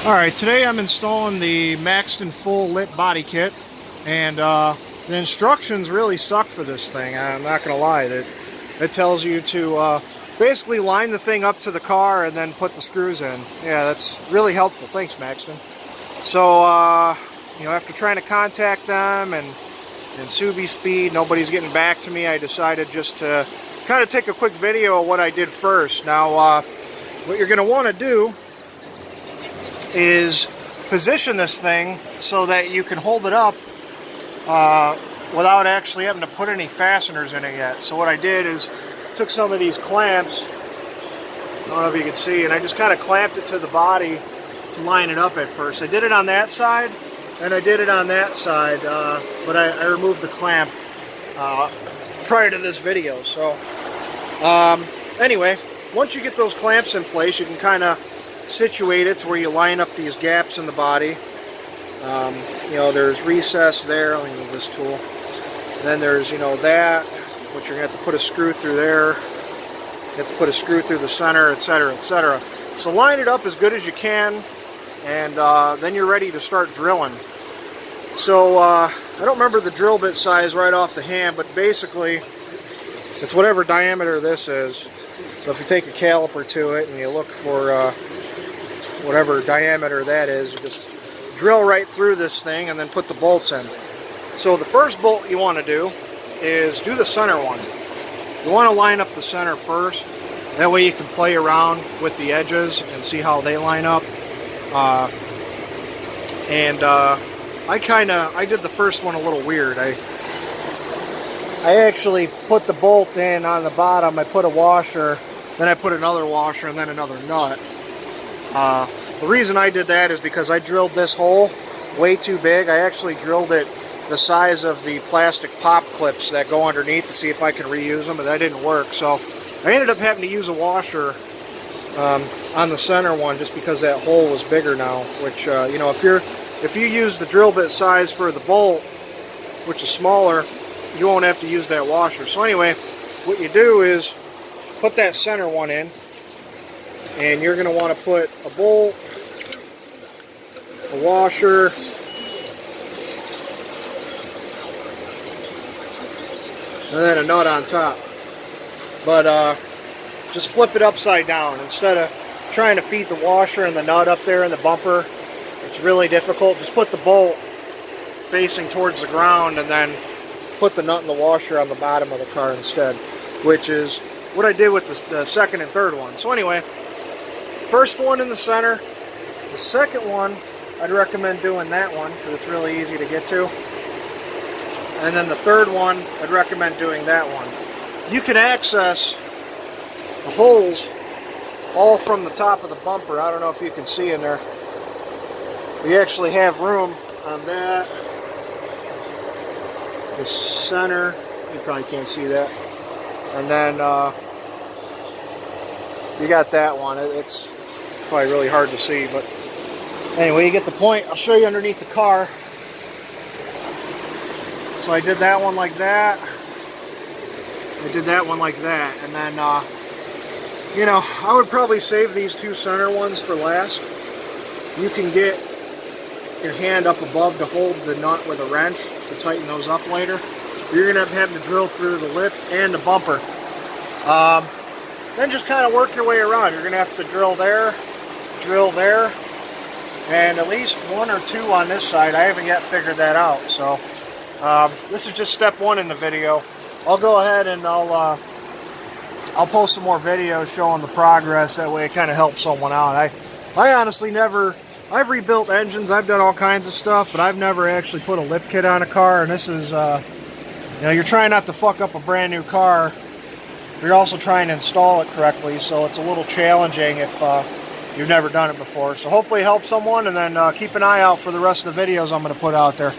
Alright, today I'm installing the Maxton full lit body kit, and the instructions really suck for this thing. I'm not going to lie. It tells you to basically line the thing up to the car and then put the screws in. Yeah, that's really helpful. Thanks, Maxton. So, after trying to contact them and Subi Speed, nobody's getting back to me, I decided just to kind of take a quick video of what I did first. Now, what you're going to want to do is position this thing so that you can hold it up without actually having to put any fasteners in it yet. So what I did is took some of these clamps, I don't know if you can see, and I just kind of clamped it to the body to line it up at first. I did it on that side and I did it on that side, but I removed the clamp prior to this video. So anyway, once you get those clamps in place, you can kind of situate it to where you line up these gaps in the body. There's recess there. Let me move this tool. And then there's, that, which you're going to have to put a screw through there. You have to put a screw through the center, etc., etc. So line it up as good as you can, and then you're ready to start drilling. So I don't remember the drill bit size right off the hand, but basically it's whatever diameter this is. So if you take a caliper to it and you look for whatever diameter that is, you just drill right through this thing and then put the bolts in. So the first bolt you want to do is do the center one. You want to line up the center first. That way you can play around with the edges and see how they line up. I did the first one a little weird. I actually put the bolt in on the bottom. I put a washer, then I put another washer, and then another nut. The reason I did that is because I drilled this hole way too big. I actually drilled it the size of the plastic pop clips that go underneath to see if I can reuse them, but that didn't work. So I ended up having to use a washer on the center one just because that hole was bigger now, which, if you use the drill bit size for the bolt, which is smaller, you won't have to use that washer. So anyway, what you do is put that center one in, and you're going to want to put a bolt, a washer, and then a nut on top. But just flip it upside down. Instead of trying to feed the washer and the nut up there in the bumper, it's really difficult. Just put the bolt facing towards the ground and then put the nut and the washer on the bottom of the car instead, which is what I did with the second and third one. So anyway, first one in the center. The second one, I'd recommend doing that one because it's really easy to get to. And then the third one, I'd recommend doing that one. You can access the holes all from the top of the bumper. I don't know if you can see in there. We actually have room on that. The center, you probably can't see that. And then you got that one. It's probably really hard to see, but anyway, you get the point. I'll show you underneath the car. So I did that one like that. I did that one like that. And then, I would probably save these two center ones for last. You can get your hand up above to hold the nut with a wrench to tighten those up later. You're going to have to drill through the lip and the bumper. Then just kind of work your way around. You're going to have to drill there, and at least one or two on this side. I haven't yet figured that out. So this is just step one in the video. I'll go ahead and I'll post some more videos showing the progress. That way it kind of helps someone out. I honestly never, I've rebuilt engines, I've done all kinds of stuff, but I've never actually put a lip kit on a car. And this is, you're trying not to fuck up a brand new car. You're also trying to install it correctly, so it's a little challenging if you've never done it before. So hopefully it helps someone, and then keep an eye out for the rest of the videos I'm going to put out there.